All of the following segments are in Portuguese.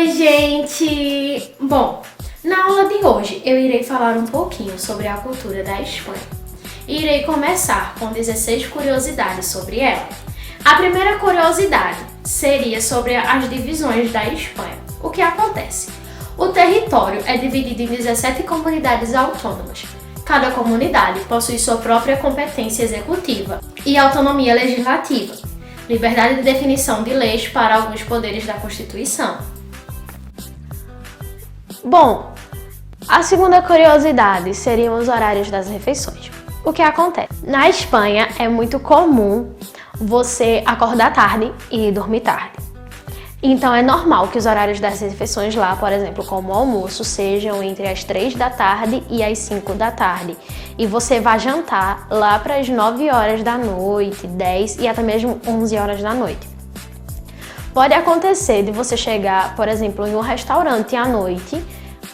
Oi, gente! Bom, na aula de hoje eu irei falar um pouquinho sobre a cultura da Espanha. Irei começar com 16 curiosidades sobre ela. A primeira curiosidade seria sobre as divisões da Espanha. O que acontece? O território é dividido em 17 comunidades autônomas. Cada comunidade possui sua própria competência executiva e autonomia legislativa, liberdade de definição de leis para alguns poderes da Constituição. Bom, a segunda curiosidade seriam os horários das refeições. O que acontece? Na Espanha é muito comum você acordar tarde e dormir tarde. Então é normal que os horários das refeições lá, por exemplo, como o almoço, sejam entre as 3 da tarde e as 5 da tarde. E você vai jantar lá para as 9 horas da noite, 10 e até mesmo 11 horas da noite. Pode acontecer de você chegar, por exemplo, em um restaurante à noite,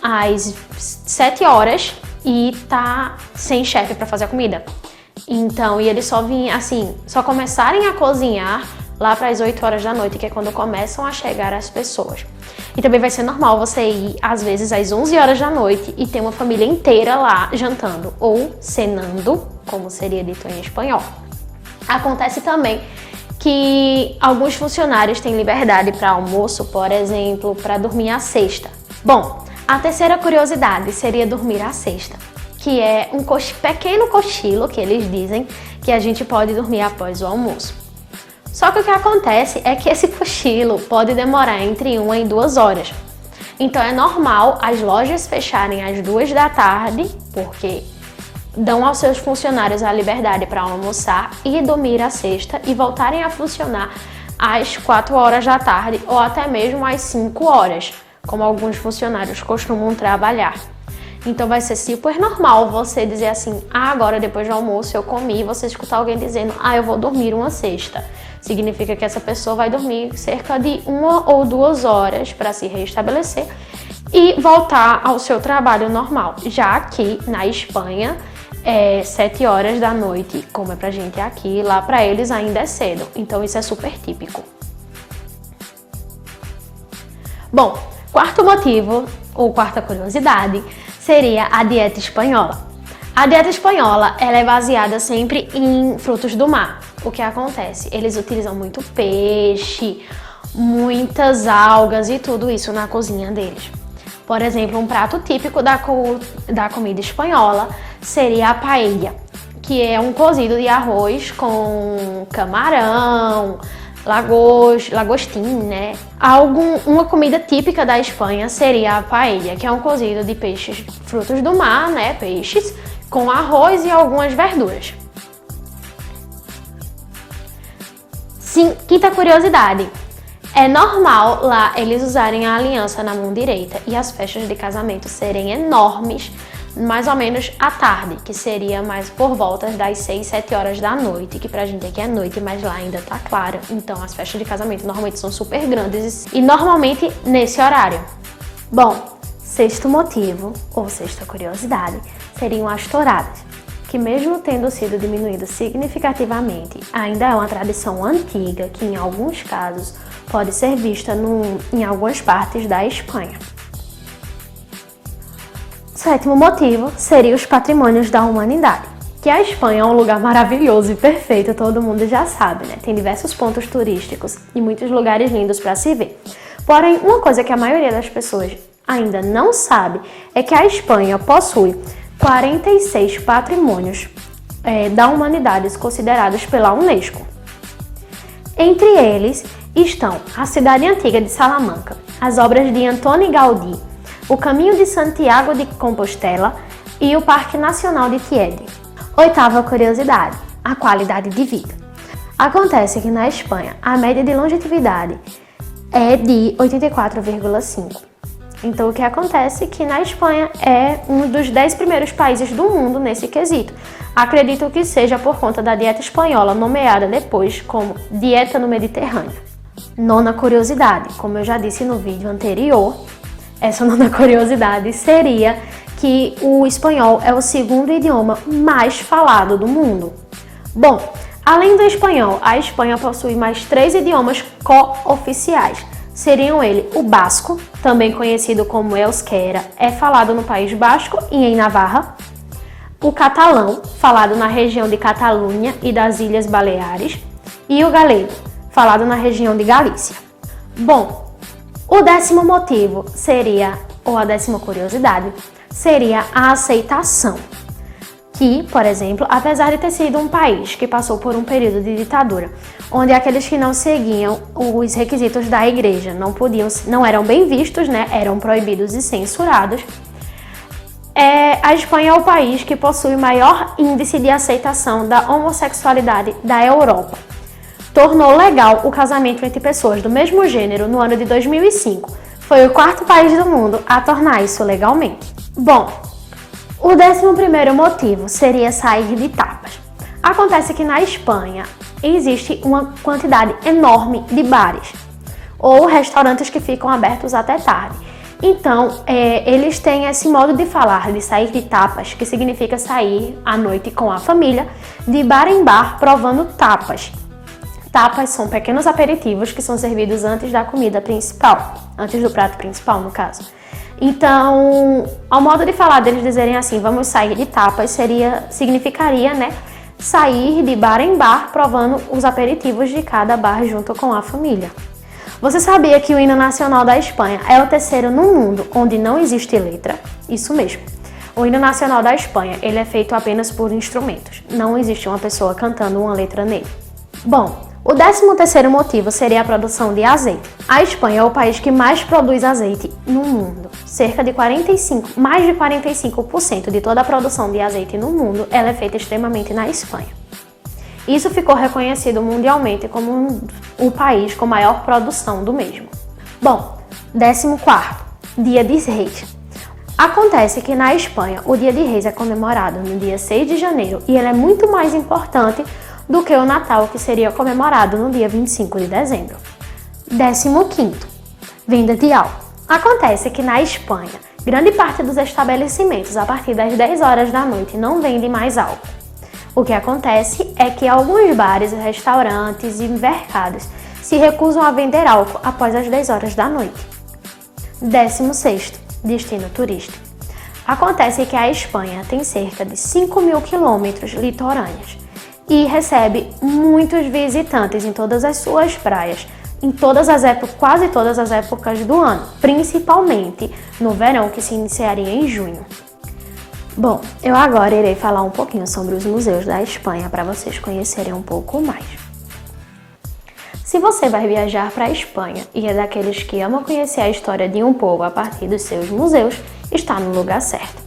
às 7 horas e tá sem chefe para fazer a comida. Então, e eles só começarem a cozinhar lá para as 8 horas da noite, que é quando começam a chegar as pessoas. E também vai ser normal você ir, às vezes, às 11 horas da noite e ter uma família inteira lá jantando, ou cenando, como seria dito em espanhol. Acontece também que alguns funcionários têm liberdade para almoço, por exemplo, para dormir à sexta. Bom, a terceira curiosidade seria dormir à sexta, que é um pequeno cochilo, que eles dizem, que a gente pode dormir após o almoço. Só que o que acontece é que esse cochilo pode demorar entre 1 e 2 horas. Então é normal as lojas fecharem às 2 da tarde, porque dão aos seus funcionários a liberdade para almoçar e dormir à sexta e voltarem a funcionar às 4 horas da tarde ou até mesmo às 5 horas, como alguns funcionários costumam trabalhar. Então vai ser super normal você dizer assim, agora depois do almoço eu comi, e você escutar alguém dizendo, eu vou dormir uma siesta. Significa que essa pessoa vai dormir cerca de 1 ou 2 horas para se restabelecer e voltar ao seu trabalho normal. Já que na Espanha é 7 horas da noite, como é pra gente aqui, lá pra eles ainda é cedo. Então isso é super típico. Bom, quarto motivo, ou quarta curiosidade, seria a dieta espanhola. A dieta espanhola ela é baseada sempre em frutos do mar. O que acontece? Eles utilizam muito peixe, muitas algas e tudo isso na cozinha deles. Por exemplo, um prato típico da comida espanhola seria a paella, que é um cozido de arroz com camarão, lagostim, né? Uma comida típica da Espanha seria a paella, que é um cozido de peixes, frutos do mar, né? Peixes, com arroz e algumas verduras. Sim, quinta curiosidade. É normal lá eles usarem a aliança na mão direita e as festas de casamento serem enormes, mais ou menos à tarde, que seria mais por volta das 6, 7 horas da noite, que pra gente aqui é noite, mas lá ainda tá claro. Então as festas de casamento normalmente são super grandes e normalmente nesse horário. Bom, sexto motivo, ou sexta curiosidade, seriam as touradas, que mesmo tendo sido diminuído significativamente, ainda é uma tradição antiga que em alguns casos pode ser vista em algumas partes da Espanha. Sétimo motivo seria os patrimônios da humanidade, que a Espanha é um lugar maravilhoso e perfeito, todo mundo já sabe, né? Tem diversos pontos turísticos e muitos lugares lindos para se ver. Porém, uma coisa que a maioria das pessoas ainda não sabe é que a Espanha possui 46 patrimônios da humanidade considerados pela Unesco. Entre eles estão a cidade antiga de Salamanca, as obras de Antoni Gaudí, o Caminho de Santiago de Compostela e o Parque Nacional de Teide. Oitava curiosidade, a qualidade de vida. Acontece que na Espanha a média de longevidade é de 84,5. Então o que acontece é que na Espanha é um dos 10 primeiros países do mundo nesse quesito. Acredito que seja por conta da dieta espanhola, nomeada depois como dieta no Mediterrâneo. Nona curiosidade, como eu já disse no vídeo anterior, essa nona curiosidade seria que o espanhol é o segundo idioma mais falado do mundo. Bom, além do espanhol, a Espanha possui mais 3 idiomas co-oficiais, seriam ele o basco, também conhecido como euskera, é falado no País Basco e em Navarra. O catalão, falado na região de Catalunha e das Ilhas Baleares. E o galego, falado na região de Galícia. Bom, o 10º motivo seria, ou a 10ª curiosidade, seria a aceitação. Que, por exemplo, apesar de ter sido um país que passou por um período de ditadura, onde aqueles que não seguiam os requisitos da igreja não eram bem vistos, né? Eram proibidos e censurados, a Espanha é o país que possui o maior índice de aceitação da homossexualidade da Europa. Tornou legal o casamento entre pessoas do mesmo gênero no ano de 2005. Foi o 4º país do mundo a tornar isso legalmente. Bom, o 11º motivo seria sair de tapas. Acontece que na Espanha existe uma quantidade enorme de bares ou restaurantes que ficam abertos até tarde. Então, eles têm esse modo de falar, de sair de tapas, que significa sair à noite com a família, de bar em bar, provando tapas. Tapas são pequenos aperitivos que são servidos antes da comida principal, antes do prato principal, no caso. Então, ao modo de falar deles dizerem assim, vamos sair de tapas, significaria, né, sair de bar em bar, provando os aperitivos de cada bar junto com a família. Você sabia que o hino nacional da Espanha é o 3º no mundo onde não existe letra? Isso mesmo. O hino nacional da Espanha, ele é feito apenas por instrumentos. Não existe uma pessoa cantando uma letra nele. Bom, o 13º motivo seria a produção de azeite. A Espanha é o país que mais produz azeite no mundo. Mais de 45% de toda a produção de azeite no mundo, ela é feita extremamente na Espanha. Isso ficou reconhecido mundialmente como o país com maior produção do mesmo. Bom, 14º, Dia de Reis. Acontece que na Espanha o Dia de Reis é comemorado no dia 6 de janeiro e ele é muito mais importante do que o Natal, que seria comemorado no dia 25 de dezembro. 15º, Venda de álcool. Acontece que na Espanha, grande parte dos estabelecimentos a partir das 10 horas da noite não vende mais álcool. O que acontece é que alguns bares, restaurantes e mercados se recusam a vender álcool após as 10 horas da noite. 16º, destino turístico. Acontece que a Espanha tem cerca de 5.000 quilômetros litorâneos e recebe muitos visitantes em todas as suas praias, quase todas as épocas do ano, principalmente no verão, que se iniciaria em junho. Bom, eu agora irei falar um pouquinho sobre os museus da Espanha para vocês conhecerem um pouco mais. Se você vai viajar para a Espanha e é daqueles que amam conhecer a história de um povo a partir dos seus museus, está no lugar certo.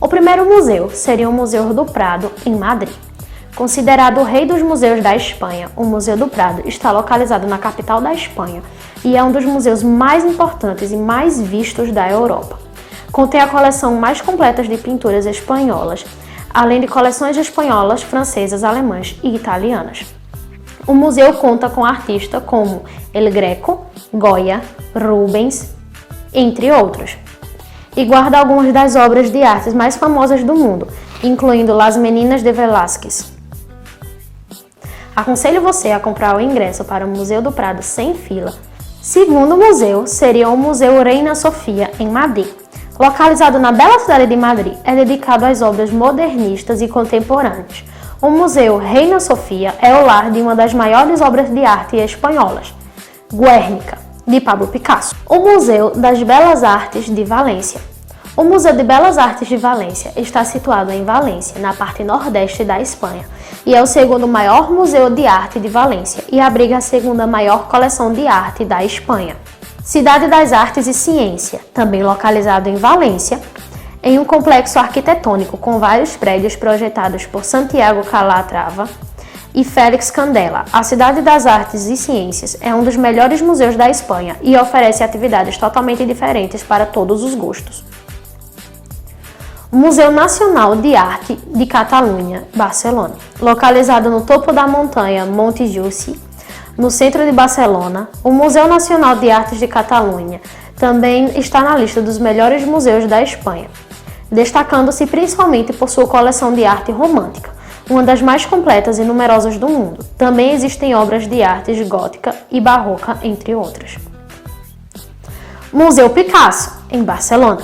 O primeiro museu seria o Museu do Prado, em Madrid. Considerado o rei dos museus da Espanha, o Museu do Prado está localizado na capital da Espanha e é um dos museus mais importantes e mais vistos da Europa. Contém a coleção mais completa de pinturas espanholas, além de coleções espanholas, francesas, alemãs e italianas. O museu conta com artistas como El Greco, Goya, Rubens, entre outros, e guarda algumas das obras de arte mais famosas do mundo, incluindo Las Meninas de Velázquez. Aconselho você a comprar o ingresso para o Museu do Prado sem fila. Segundo museu seria o Museu Reina Sofia, em Madrid. Localizado na bela cidade de Madrid, é dedicado às obras modernistas e contemporâneas. O Museu Reina Sofia é o lar de uma das maiores obras de arte espanholas, Guernica, de Pablo Picasso. O Museu das Belas Artes de Valência. O Museu de Belas Artes de Valência está situado em Valência, na parte nordeste da Espanha, e é o segundo maior museu de arte de Valência e abriga a segunda maior coleção de arte da Espanha. Cidade das Artes e Ciência, também localizado em Valência, em um complexo arquitetônico com vários prédios projetados por Santiago Calatrava e Félix Candela. A Cidade das Artes e Ciências é um dos melhores museus da Espanha e oferece atividades totalmente diferentes para todos os gostos. O Museu Nacional de Arte de Catalunha, Barcelona, localizado no topo da montanha Monte Jussi, no centro de Barcelona. O Museu Nacional de Artes de Catalunha também está na lista dos melhores museus da Espanha, destacando-se principalmente por sua coleção de arte romântica, uma das mais completas e numerosas do mundo. Também existem obras de arte gótica e barroca, entre outras. Museu Picasso, em Barcelona.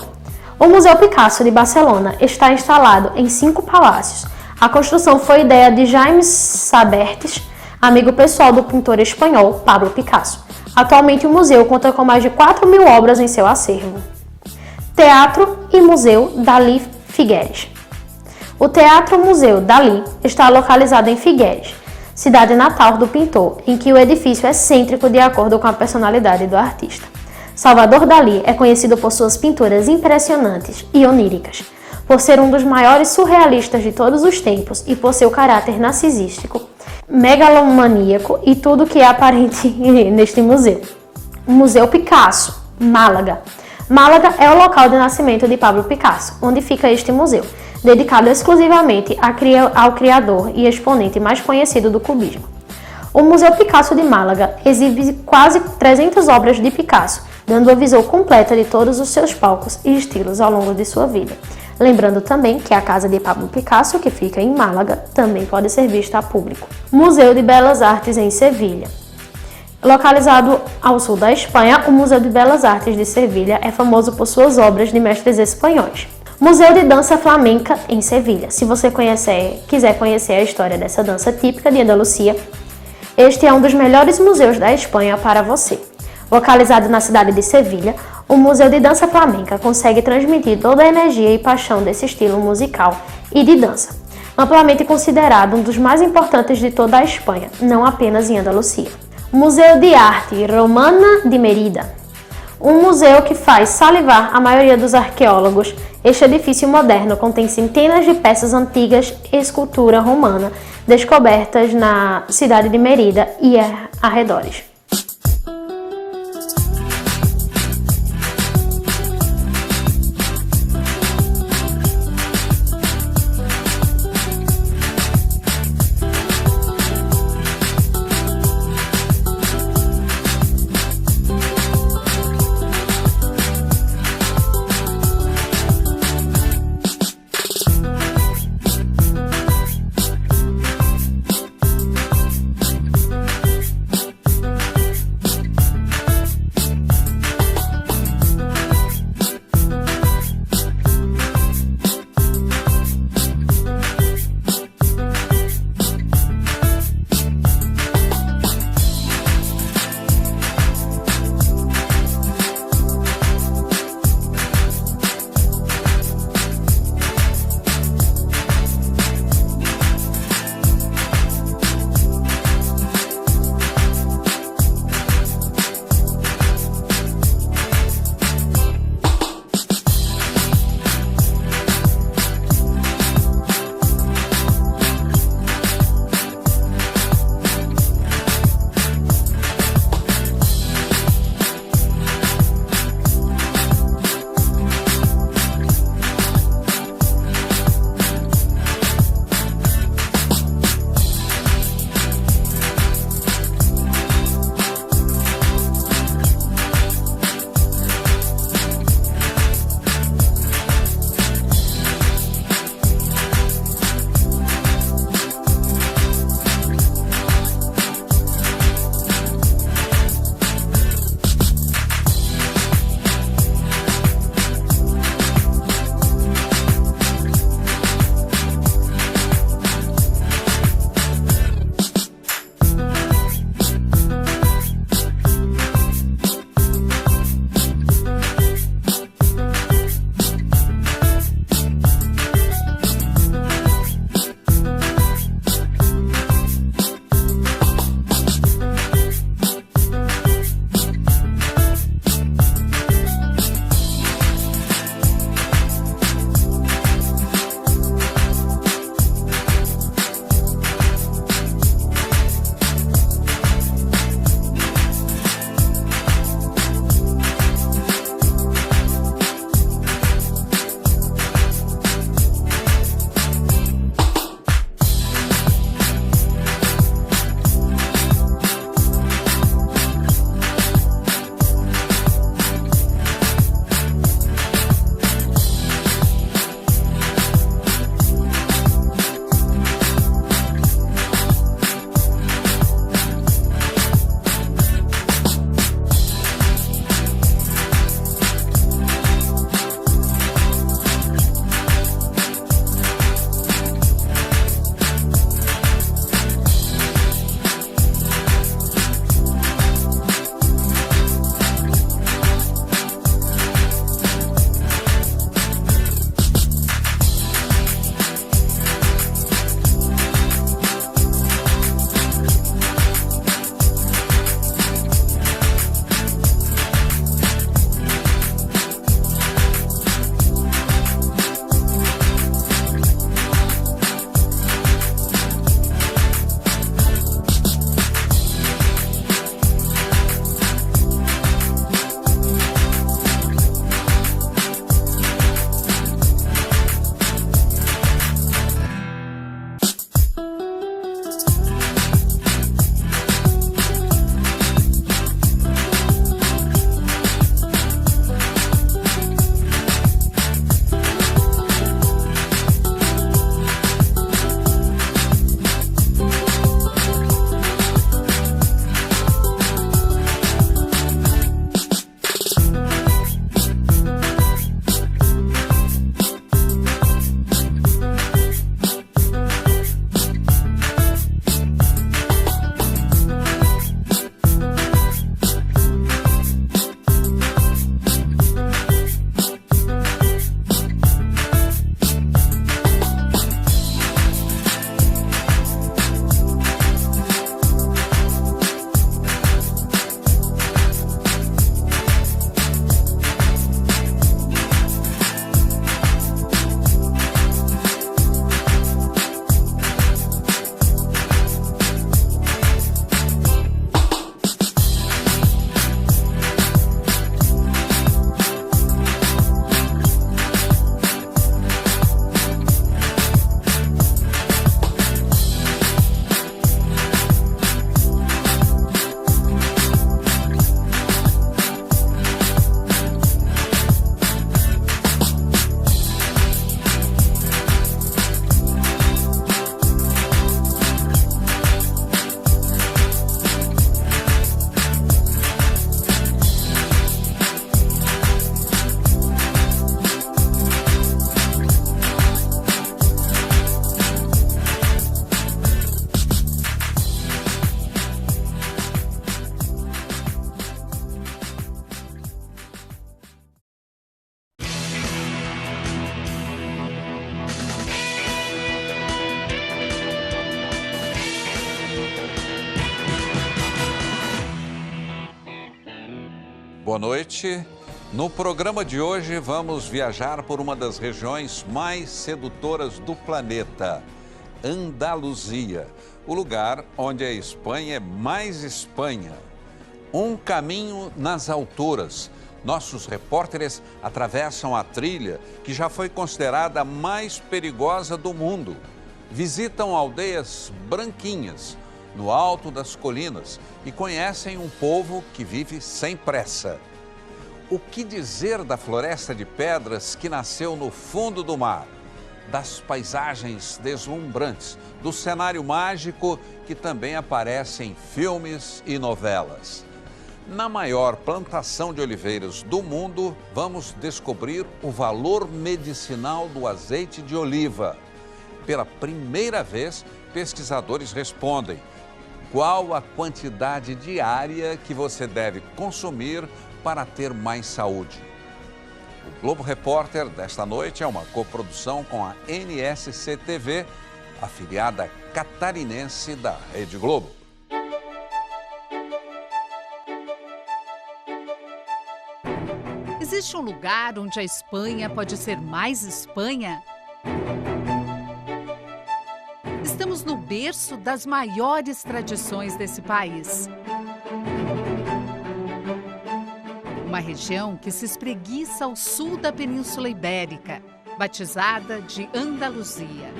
O Museu Picasso de Barcelona está instalado em 5 palácios. A construção foi ideia de Jaime Sabertes, amigo pessoal do pintor espanhol Pablo Picasso. Atualmente o museu conta com mais de 4.000 obras em seu acervo. Teatro e Museu Dalí Figueres. O Teatro Museu Dalí está localizado em Figueres, cidade natal do pintor, em que o edifício é cêntrico de acordo com a personalidade do artista. Salvador Dalí é conhecido por suas pinturas impressionantes e oníricas, por ser um dos maiores surrealistas de todos os tempos e por seu caráter narcisístico, megalomaníaco e tudo que é aparente neste museu. Museu Picasso, Málaga. Málaga é o local de nascimento de Pablo Picasso, onde fica este museu, dedicado exclusivamente ao criador e exponente mais conhecido do cubismo. O Museu Picasso de Málaga exibe quase 300 obras de Picasso, dando a visão completa de todos os seus palcos e estilos ao longo de sua vida. Lembrando também que a casa de Pablo Picasso, que fica em Málaga, também pode ser vista a público. Museu de Belas Artes em Sevilha. Localizado ao sul da Espanha, o Museu de Belas Artes de Sevilha é famoso por suas obras de mestres espanhóis. Museu de Dança Flamenca em Sevilha. Se você quiser conhecer a história dessa dança típica de Andalucia, este é um dos melhores museus da Espanha para você. Localizado na cidade de Sevilha, o Museu de Dança Flamenca consegue transmitir toda a energia e paixão desse estilo musical e de dança, amplamente considerado um dos mais importantes de toda a Espanha, não apenas em Andalucia. Museu de Arte Romana de Mérida. Um museu que faz salivar a maioria dos arqueólogos. Este edifício moderno contém centenas de peças antigas e escultura romana descobertas na cidade de Mérida e arredores. boa noite. No programa de hoje vamos viajar por uma das regiões mais sedutoras do planeta, Andaluzia, o lugar onde a Espanha é mais Espanha. Um caminho nas alturas. Nossos repórteres atravessam a trilha que já foi considerada a mais perigosa do mundo. Visitam aldeias branquinhas, no alto das colinas, e conhecem um povo que vive sem pressa. O que dizer da floresta de pedras que nasceu no fundo do mar? Das paisagens deslumbrantes, do cenário mágico que também aparece em filmes e novelas. Na maior plantação de oliveiras do mundo, vamos descobrir o valor medicinal do azeite de oliva. Pela primeira vez, pesquisadores respondem: qual a quantidade diária que você deve consumir para ter mais saúde? O Globo Repórter desta noite é uma coprodução com a NSC TV, afiliada catarinense da Rede Globo. Existe um lugar onde a Espanha pode ser mais Espanha? Estamos no berço das maiores tradições desse país. Uma região que se espreguiça ao sul da Península Ibérica, batizada de Andaluzia.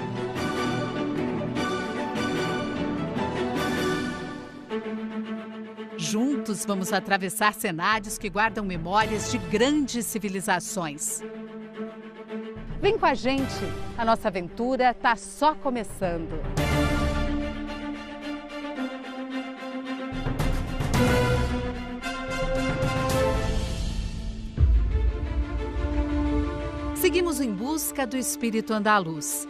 Juntos vamos atravessar cenários que guardam memórias de grandes civilizações. Vem com a gente, a nossa aventura está só começando. Seguimos em busca do espírito andaluz.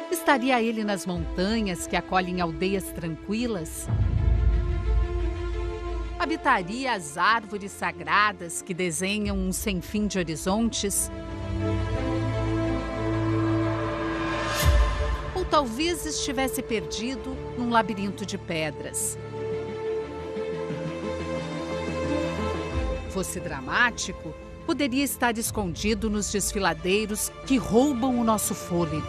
Estaria ele nas montanhas que acolhem aldeias tranquilas? Habitaria as árvores sagradas que desenham um sem fim de horizontes? Ou talvez estivesse perdido num labirinto de pedras? Fosse dramático, poderia estar escondido nos desfiladeiros que roubam o nosso fôlego.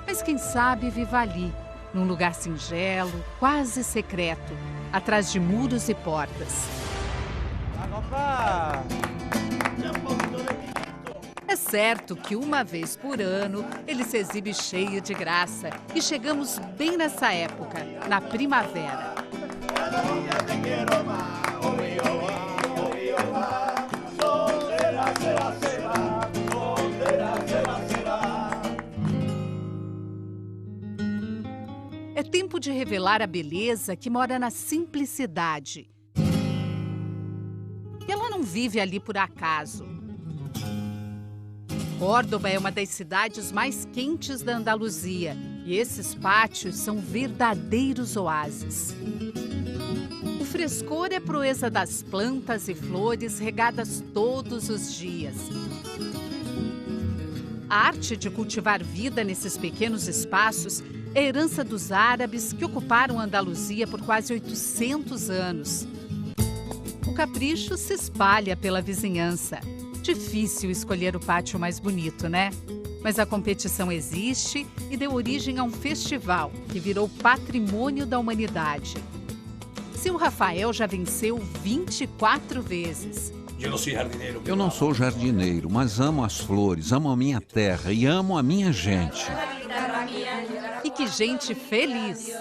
Mas quem sabe viva ali, num lugar singelo, quase secreto, atrás de muros e portas. É certo que uma vez por ano ele se exibe cheio de graça e chegamos bem nessa época, na primavera. É tempo de revelar a beleza que mora na simplicidade. E ela não vive ali por acaso. Córdoba é uma das cidades mais quentes da Andaluzia e esses pátios são verdadeiros oásis. O frescor é proeza das plantas e flores regadas todos os dias. A arte de cultivar vida nesses pequenos espaços é herança dos árabes que ocuparam a Andaluzia por quase 800 anos. O capricho se espalha pela vizinhança. Difícil escolher o pátio mais bonito, né? Mas a competição existe e deu origem a um festival que virou patrimônio da humanidade. Seu Rafael já venceu 24 vezes. Eu não sou jardineiro, mas amo as flores, amo a minha terra e amo a minha gente. E que gente feliz!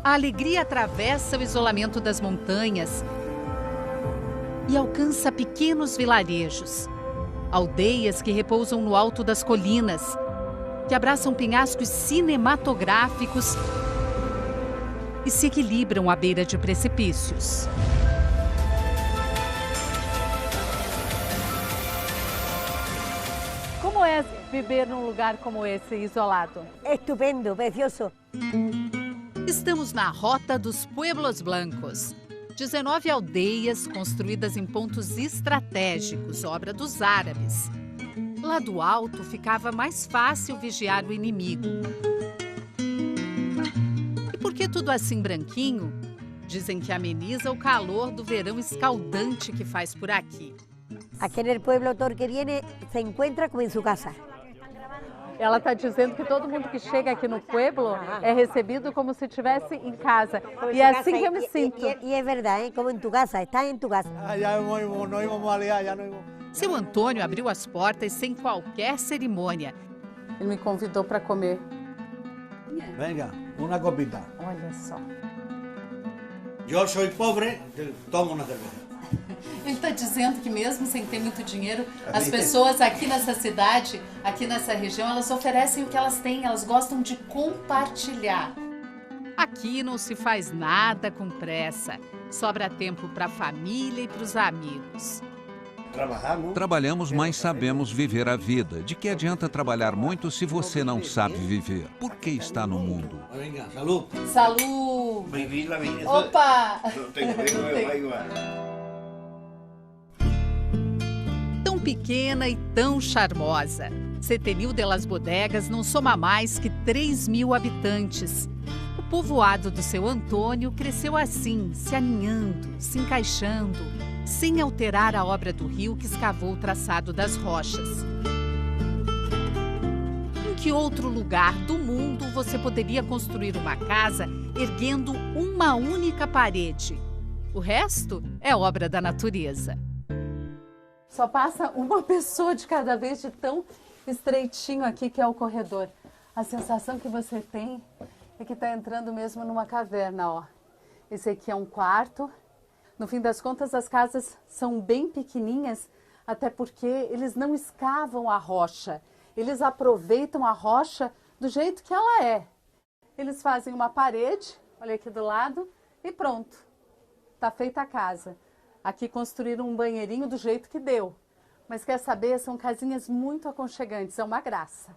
A alegria atravessa o isolamento das montanhas e alcança pequenos vilarejos, aldeias que repousam no alto das colinas, que abraçam penhascos cinematográficos e se equilibram à beira de precipícios. Como é viver num lugar como esse, isolado? Estupendo, precioso. Estamos na Rota dos Pueblos Blancos. 19 aldeias construídas em pontos estratégicos, obra dos árabes. Lá do alto ficava mais fácil vigiar o inimigo. E por que tudo assim branquinho? Dizem que ameniza o calor do verão escaldante que faz por aqui. Aquí en el pueblo todo el que viene se encuentra como en su casa. Ela está dizendo que todo mundo que chega aqui no pueblo é recebido como se estivesse em casa. E é assim que eu me sinto. Y es verdad, ¿eh? Como en tu casa, estás en tu casa. Seu Antônio abriu as portas sem qualquer cerimônia. Ele me convidou para comer. Venga, una copita. Olha só. Yo soy pobre, tomo una cerveza. Ele está dizendo que mesmo sem ter muito dinheiro, as pessoas aqui nessa cidade, aqui nessa região, elas oferecem o que elas têm, elas gostam de compartilhar. Aqui não se faz nada com pressa. Sobra tempo para a família e para os amigos. Trabalhamos, mas sabemos viver a vida. De que adianta trabalhar muito se você não sabe viver? Por que está no mundo? Venga, salud. Salud! Bem-vinda, bem-vinda. Opa! Tão pequena e tão charmosa. Setenil de las Bodegas não soma mais que 3.000 habitantes. O povoado do seu Antônio cresceu assim, se aninhando, se encaixando, sem alterar a obra do rio que escavou o traçado das rochas. Em que outro lugar do mundo você poderia construir uma casa erguendo uma única parede? O resto é obra da natureza. Só passa uma pessoa de cada vez, de tão estreitinho aqui que é o corredor. A sensação que você tem é que está entrando mesmo numa caverna, ó. Esse aqui é um quarto. No fim das contas, as casas são bem pequenininhas, até porque eles não escavam a rocha. Eles aproveitam a rocha do jeito que ela é. Eles fazem uma parede, olha aqui do lado, e pronto. Está feita a casa. Aqui construíram um banheirinho do jeito que deu. Mas quer saber, são casinhas muito aconchegantes, é uma graça.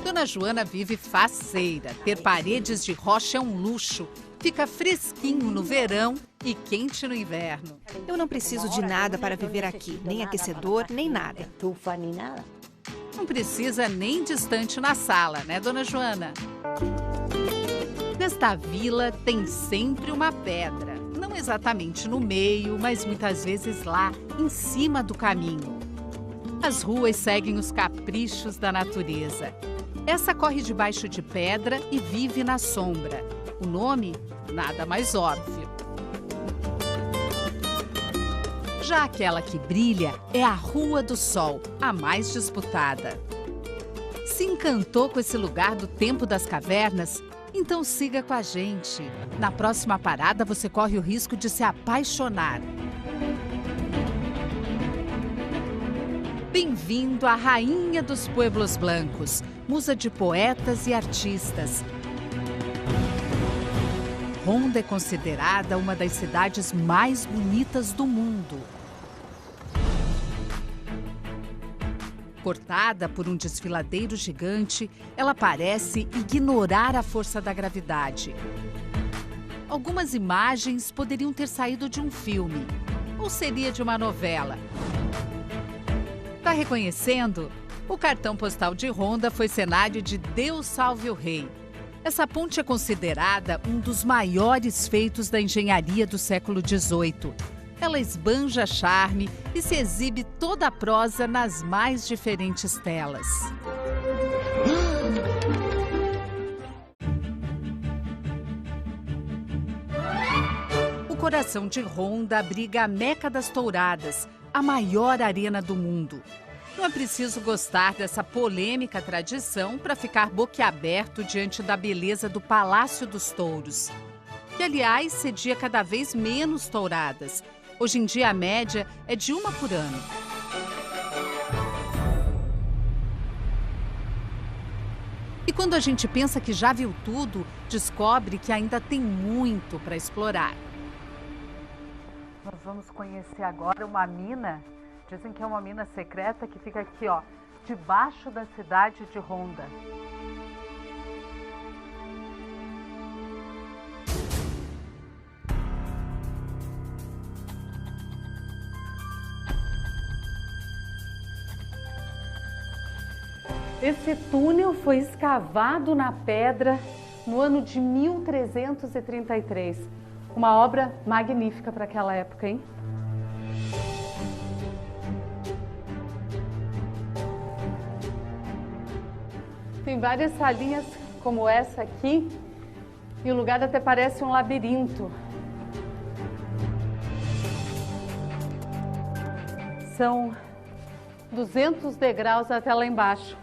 Dona Joana vive faceira. Ter paredes de rocha é um luxo. Fica fresquinho no verão e quente no inverno. Eu não preciso de nada para viver aqui, nem aquecedor, nem nada. Estufa ni nada. Não precisa nem de estante na sala, né, Dona Joana? Nesta vila tem sempre uma pedra. Não exatamente no meio, mas muitas vezes lá, em cima do caminho. As ruas seguem os caprichos da natureza. Essa corre debaixo de pedra e vive na sombra. O nome, nada mais óbvio. Já aquela que brilha é a Rua do Sol, a mais disputada. Se encantou com esse lugar do tempo das cavernas? Então siga com a gente. Na próxima parada você corre o risco de se apaixonar. Bem-vindo à Rainha dos Pueblos Blancos, musa de poetas e artistas. Ronda é considerada uma das cidades mais bonitas do mundo. Cortada por um desfiladeiro gigante, ela parece ignorar a força da gravidade. Algumas imagens poderiam ter saído de um filme, ou seria de uma novela. Tá reconhecendo? O cartão postal de Ronda foi cenário de Deus Salve o Rei. Essa ponte é considerada um dos maiores feitos da engenharia do século XVIII. Ela esbanja charme e se exibe toda a prosa nas mais diferentes telas. O coração de Ronda abriga a Meca das Touradas, a maior arena do mundo. Não é preciso gostar dessa polêmica tradição para ficar boquiaberto diante da beleza do Palácio dos Touros, que, aliás, cedia cada vez menos touradas. Hoje em dia, a média é de uma por ano. E quando a gente pensa que já viu tudo, descobre que ainda tem muito para explorar. Nós vamos conhecer agora uma mina. Dizem que é uma mina secreta que fica aqui, ó, debaixo da cidade de Ronda. Esse túnel foi escavado na pedra no ano de 1333. Uma obra magnífica para aquela época, hein? Tem várias salinhas como essa aqui, e o lugar até parece um labirinto. São 200 degraus até lá embaixo.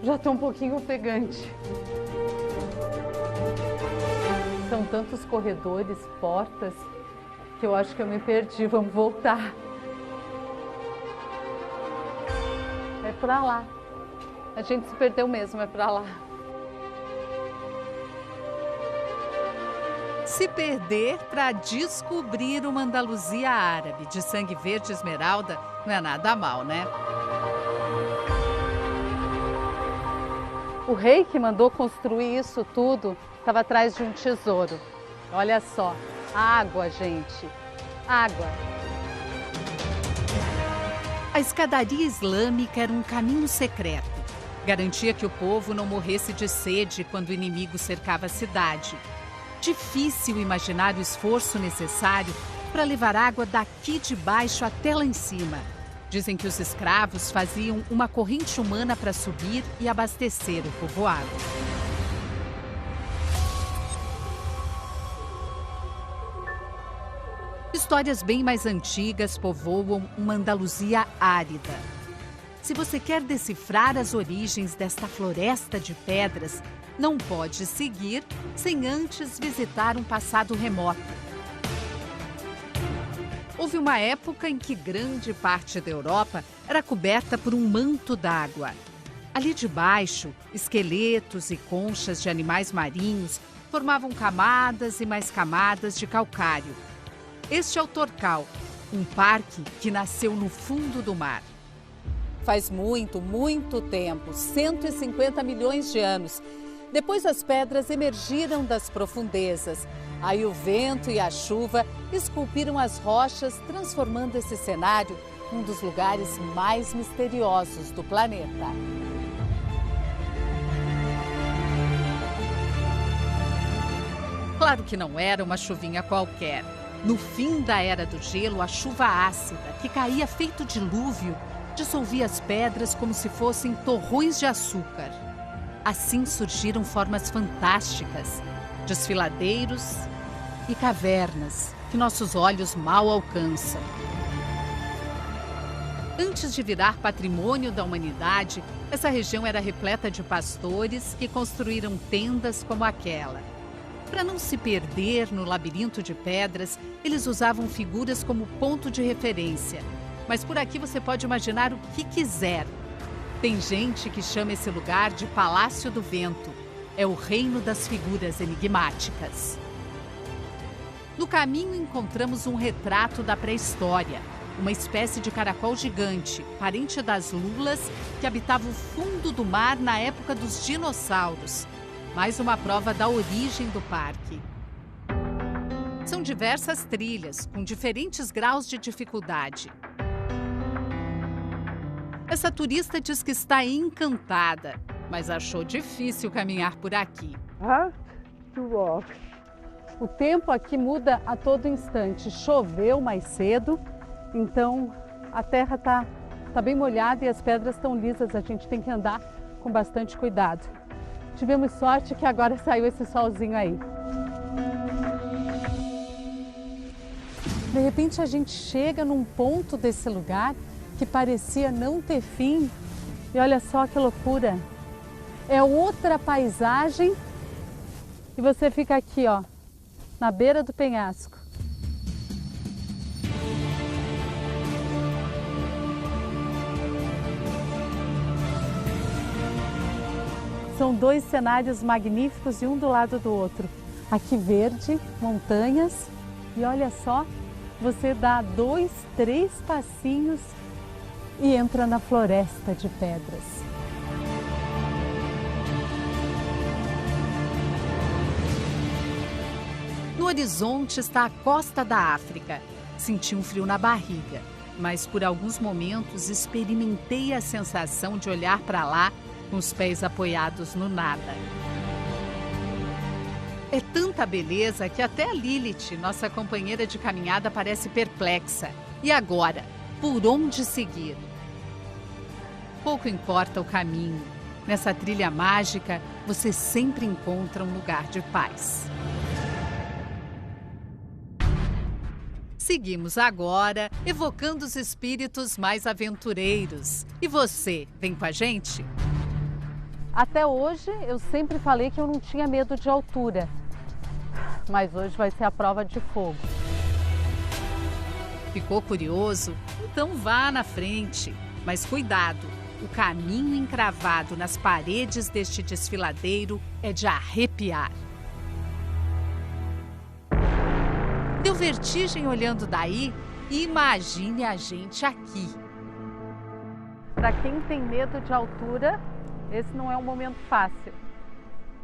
Já estou um pouquinho ofegante. São tantos corredores, portas, que eu acho que eu me perdi. Vamos voltar. É pra lá. A gente se perdeu mesmo, é pra lá. Se perder para descobrir uma Andaluzia árabe de sangue verde esmeralda não é nada mal, né? O rei que mandou construir isso tudo estava atrás de um tesouro. Olha só, água, gente, água. A escadaria islâmica era um caminho secreto. Garantia que o povo não morresse de sede quando o inimigo cercava a cidade. Difícil imaginar o esforço necessário para levar água daqui de baixo até lá em cima. Dizem que os escravos faziam uma corrente humana para subir e abastecer o povoado. Histórias bem mais antigas povoam uma Andaluzia árida. Se você quer decifrar as origens desta floresta de pedras, não pode seguir sem antes visitar um passado remoto. Houve uma época em que grande parte da Europa era coberta por um manto d'água. Ali debaixo, esqueletos e conchas de animais marinhos formavam camadas e mais camadas de calcário. Este é o Torcal, um parque que nasceu no fundo do mar. Faz muito, muito tempo, 150 milhões de anos. Depois as pedras emergiram das profundezas. Aí o vento e a chuva esculpiram as rochas, transformando esse cenário num dos lugares mais misteriosos do planeta. Claro que não era uma chuvinha qualquer. No fim da Era do Gelo, a chuva ácida, que caía feito dilúvio, dissolvia as pedras como se fossem torrões de açúcar. Assim surgiram formas fantásticas, desfiladeiros e cavernas que nossos olhos mal alcançam. Antes de virar patrimônio da humanidade, essa região era repleta de pastores que construíram tendas como aquela. Para não se perder no labirinto de pedras, eles usavam figuras como ponto de referência. Mas por aqui você pode imaginar o que quiser. Tem gente que chama esse lugar de Palácio do Vento. É o reino das figuras enigmáticas. No caminho encontramos um retrato da pré-história. Uma espécie de caracol gigante, parente das lulas, que habitava o fundo do mar na época dos dinossauros. Mais uma prova da origem do parque. São diversas trilhas, com diferentes graus de dificuldade. Essa turista diz que está encantada, mas achou difícil caminhar por aqui. O tempo aqui muda a todo instante. Choveu mais cedo, então a terra tá bem molhada e as pedras estão lisas. A gente tem que andar com bastante cuidado. Tivemos sorte que agora saiu esse solzinho aí. De repente a gente chega num ponto desse lugar que parecia não ter fim. E olha só que loucura. É outra paisagem e você fica aqui, ó, na beira do penhasco. São dois cenários magníficos e um do lado do outro. Aqui verde, montanhas e olha só, você dá 2, 3 passinhos e entra na floresta de pedras. No horizonte está a costa da África. Senti um frio na barriga, mas por alguns momentos experimentei a sensação de olhar para lá com os pés apoiados no nada. É tanta beleza que até a Lilith, nossa companheira de caminhada, parece perplexa. E agora, por onde seguir? Pouco importa o caminho. Nessa trilha mágica, você sempre encontra um lugar de paz. Seguimos agora, evocando os espíritos mais aventureiros. E você, vem com a gente? Até hoje, eu sempre falei que eu não tinha medo de altura. Mas hoje vai ser a prova de fogo. Ficou curioso? Então vá na frente. Mas cuidado, o caminho encravado nas paredes deste desfiladeiro é de arrepiar. Deu vertigem olhando daí? Imagine a gente aqui. Para quem tem medo de altura, esse não é um momento fácil.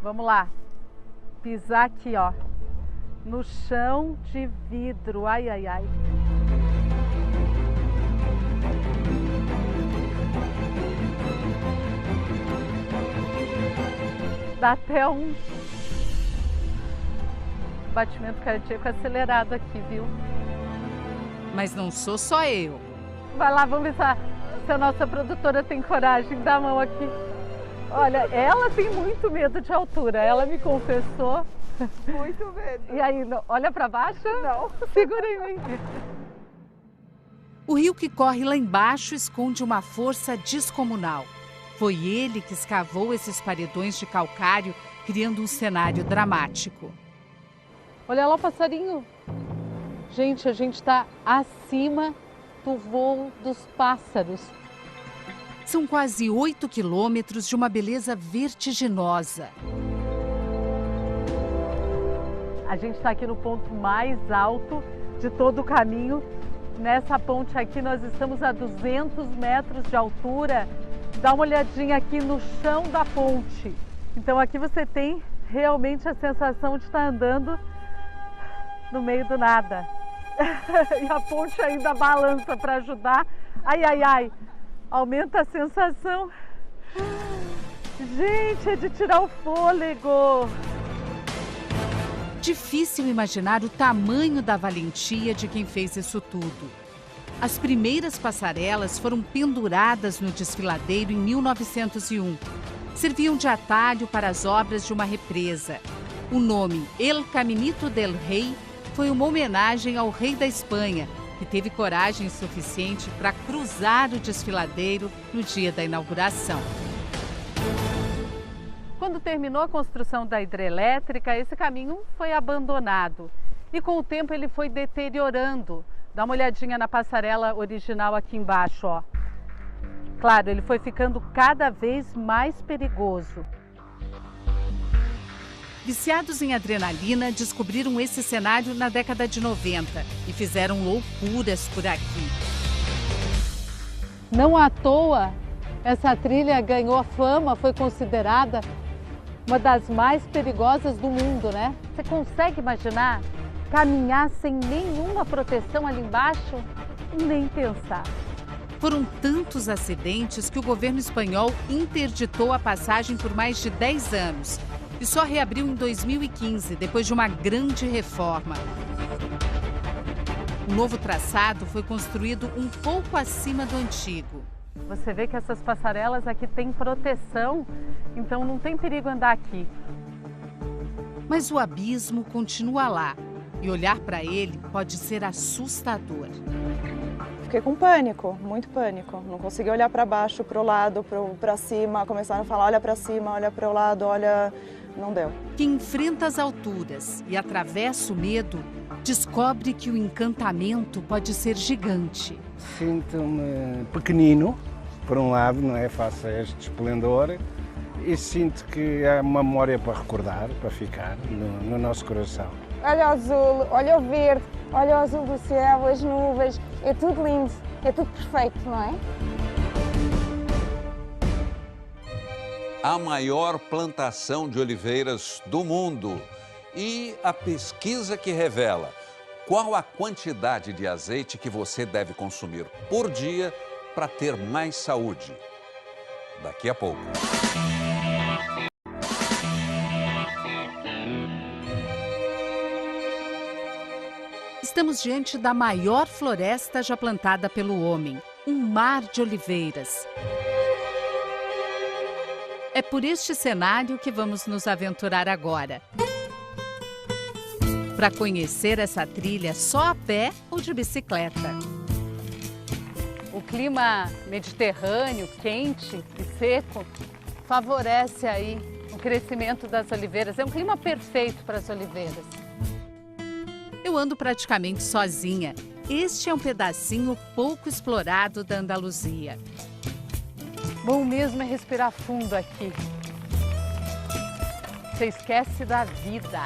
Vamos lá. Pisar aqui, ó. No chão de vidro. Ai, ai, ai. Dá até um batimento cardíaco acelerado aqui, viu? Mas não sou só eu. Vai lá, vamos ver se a nossa produtora tem coragem. Dá a mão aqui. Olha, ela tem muito medo de altura. Ela me confessou. Muito medo. E aí, olha para baixo? Não. Segura em mim. O rio que corre lá embaixo esconde uma força descomunal. Foi ele que escavou esses paredões de calcário, criando um cenário dramático. Olha lá o passarinho. Gente, a gente está acima do voo dos pássaros. São quase 8 quilômetros de uma beleza vertiginosa. A gente está aqui no ponto mais alto de todo o caminho. Nessa ponte aqui nós estamos a 200 metros de altura. Dá uma olhadinha aqui no chão da ponte. Então aqui você tem realmente a sensação de estar andando no meio do nada. E a ponte ainda balança para ajudar. Ai, ai, ai. Aumenta a sensação. Gente, é de tirar o fôlego. Difícil imaginar o tamanho da valentia de quem fez isso tudo. As primeiras passarelas foram penduradas no desfiladeiro em 1901. Serviam de atalho para as obras de uma represa. O nome El Caminito del Rey foi uma homenagem ao rei da Espanha, que teve coragem suficiente para cruzar o desfiladeiro no dia da inauguração. Quando terminou a construção da hidrelétrica, esse caminho foi abandonado. E com o tempo ele foi deteriorando. Dá uma olhadinha na passarela original aqui embaixo, ó. Claro, ele foi ficando cada vez mais perigoso. Viciados em adrenalina, descobriram esse cenário na década de 90 e fizeram loucuras por aqui. Não à toa, essa trilha ganhou fama, foi considerada uma das mais perigosas do mundo, né? Você consegue imaginar caminhar sem nenhuma proteção ali embaixo? Nem pensar. Foram tantos acidentes que o governo espanhol interditou a passagem por mais de 10 anos e só reabriu em 2015, depois de uma grande reforma. O novo traçado foi construído um pouco acima do antigo. Você vê que essas passarelas aqui têm proteção, então não tem perigo andar aqui. Mas o abismo continua lá e olhar para ele pode ser assustador. Fiquei com pânico, muito pânico. Não consegui olhar para baixo, para o lado, para cima. Começaram a falar, olha para cima, olha para o lado, olha... Não deu. Quem enfrenta as alturas e atravessa o medo, descobre que o encantamento pode ser gigante. Sinto-me pequenino, por um lado, não é? Face a este esplendor, e sinto que há uma memória para recordar, para ficar no nosso coração. Olha o azul, olha o verde, olha o azul do céu, as nuvens, é tudo lindo, é tudo perfeito, não é? A maior plantação de oliveiras do mundo e a pesquisa que revela qual a quantidade de azeite que você deve consumir por dia para ter mais saúde. daqui a pouco. Estamos diante da maior floresta já plantada pelo homem, um mar de oliveiras. É por este cenário que vamos nos aventurar agora. Para conhecer essa trilha só a pé ou de bicicleta. O clima mediterrâneo, quente e seco, favorece aí o crescimento das oliveiras. É um clima perfeito para as oliveiras. Eu ando praticamente sozinha. Este é um pedacinho pouco explorado da Andaluzia. Bom mesmo é respirar fundo aqui. Você esquece da vida.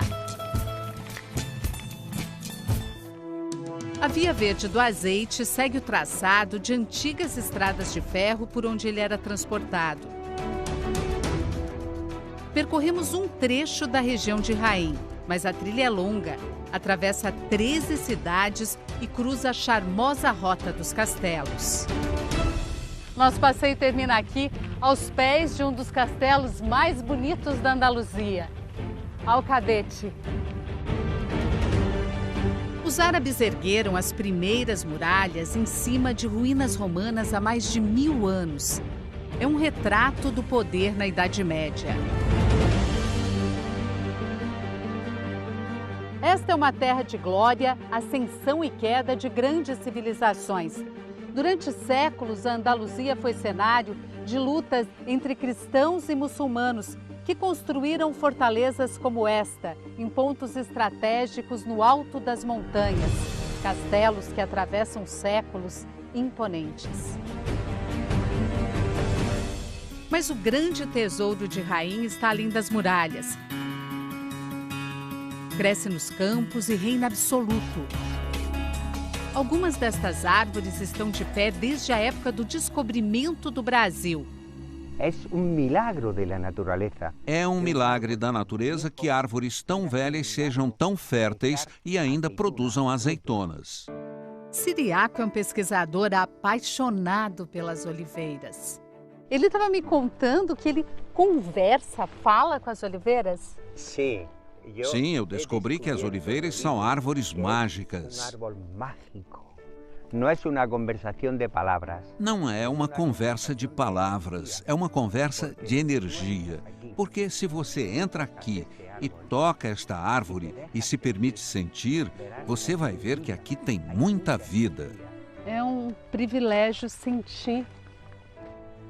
A Via Verde do Azeite segue o traçado de antigas estradas de ferro por onde ele era transportado. Percorremos um trecho da região de Jaén, mas a trilha é longa. Atravessa 13 cidades e cruza a charmosa Rota dos Castelos. Nosso passeio termina aqui, aos pés de um dos castelos mais bonitos da Andaluzia, Alcadete. Os árabes ergueram as primeiras muralhas em cima de ruínas romanas há mais de 1000 anos. É um retrato do poder na Idade Média. Esta é uma terra de glória, ascensão e queda de grandes civilizações. Durante séculos, a Andaluzia foi cenário de lutas entre cristãos e muçulmanos, que construíram fortalezas como esta, em pontos estratégicos no alto das montanhas. Castelos que atravessam séculos imponentes. Mas o grande tesouro de Jaén está além das muralhas. Cresce nos campos e reina absoluto. Algumas destas árvores estão de pé desde a época do descobrimento do Brasil. É um milagre da natureza. É um milagre da natureza que árvores tão velhas sejam tão férteis e ainda produzam azeitonas. Ciriaco é um pesquisador apaixonado pelas oliveiras. Ele estava me contando que ele conversa, fala com as oliveiras? Sim. Sim, eu descobri que as oliveiras são árvores mágicas. Não é uma conversação de palavras. Não é uma conversa de palavras, é uma conversa de energia. Porque se você entra aqui e toca esta árvore e se permite sentir, você vai ver que aqui tem muita vida. É um privilégio sentir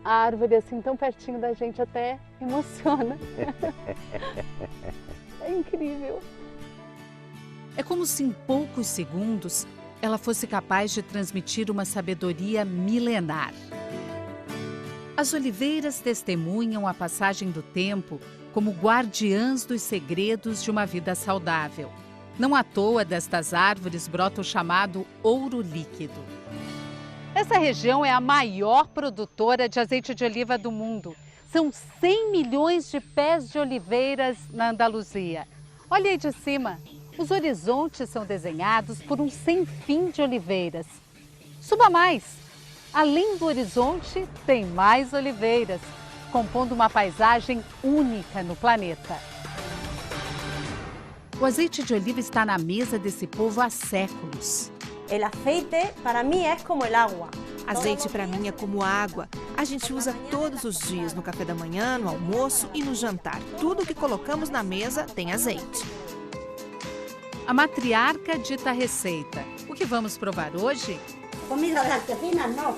a árvore assim tão pertinho da gente, até emociona. É incrível. É como se em poucos segundos ela fosse capaz de transmitir uma sabedoria milenar. As oliveiras testemunham a passagem do tempo como guardiãs dos segredos de uma vida saudável. Não à toa destas árvores brota o chamado ouro líquido. Essa região é a maior produtora de azeite de oliva do mundo. São 100 milhões de pés de oliveiras na Andaluzia. Olha aí de cima, os horizontes são desenhados por um sem fim de oliveiras. Suba mais! Além do horizonte, tem mais oliveiras, compondo uma paisagem única no planeta. O azeite de oliva está na mesa desse povo há séculos. O azeite, para mim, é como a água. Azeite para mim é como água. A gente usa todos os dias, no café da manhã, no almoço e no jantar. Tudo que colocamos na mesa tem azeite. A matriarca dita a receita. O que vamos provar hoje? Comida argentina, não.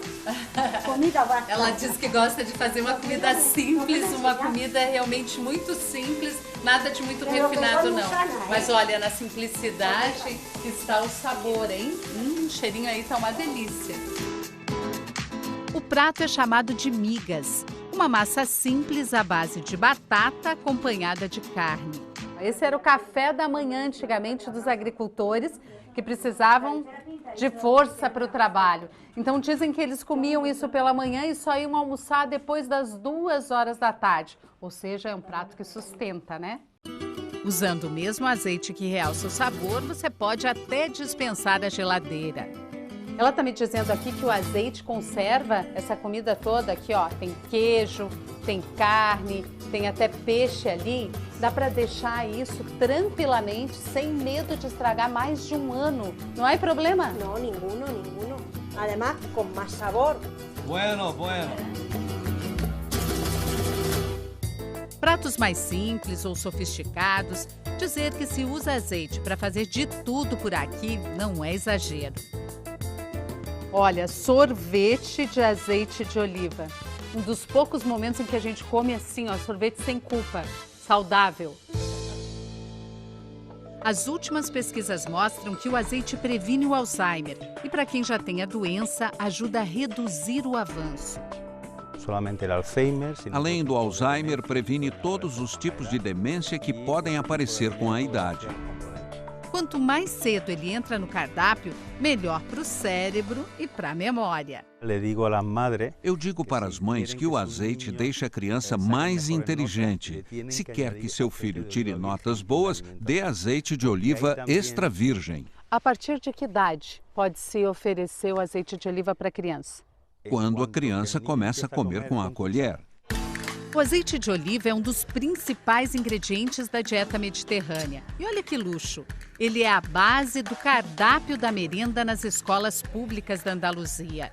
Comida básica. Ela diz que gosta de fazer uma comida simples, uma comida realmente muito simples, nada de muito refinado não. Mas olha, na simplicidade está o sabor, hein? O cheirinho aí tá uma delícia. O prato é chamado de migas, uma massa simples à base de batata acompanhada de carne. Esse era o café da manhã antigamente dos agricultores que precisavam de força para o trabalho. Então dizem que eles comiam isso pela manhã e só iam almoçar depois das 2 horas da tarde. Ou seja, é um prato que sustenta, né? Usando o mesmo azeite que realça o sabor, você pode até dispensar a geladeira. Ela está me dizendo aqui que o azeite conserva essa comida toda aqui, ó. Tem queijo, tem carne, tem até peixe ali. Dá para deixar isso tranquilamente, sem medo de estragar mais de 1 ano. Não há problema? No, ninguno. Además, con más sabor. Bueno. Pratos mais simples ou sofisticados, dizer que se usa azeite para fazer de tudo por aqui não é exagero. Olha, sorvete de azeite de oliva. Um dos poucos momentos em que a gente come assim, ó, sorvete sem culpa, saudável. As últimas pesquisas mostram que o azeite previne o Alzheimer e, para quem já tem a doença, ajuda a reduzir o avanço. Além do Alzheimer, previne todos os tipos de demência que podem aparecer com a idade. Quanto mais cedo ele entra no cardápio, melhor para o cérebro e para a memória. Eu digo para as mães que o azeite deixa a criança mais inteligente. Se quer que seu filho tire notas boas, dê azeite de oliva extra virgem. A partir de que idade pode-se oferecer o azeite de oliva para a criança? Quando a criança começa a comer com a colher. O azeite de oliva é um dos principais ingredientes da dieta mediterrânea. E olha que luxo! Ele é a base do cardápio da merenda nas escolas públicas da Andaluzia.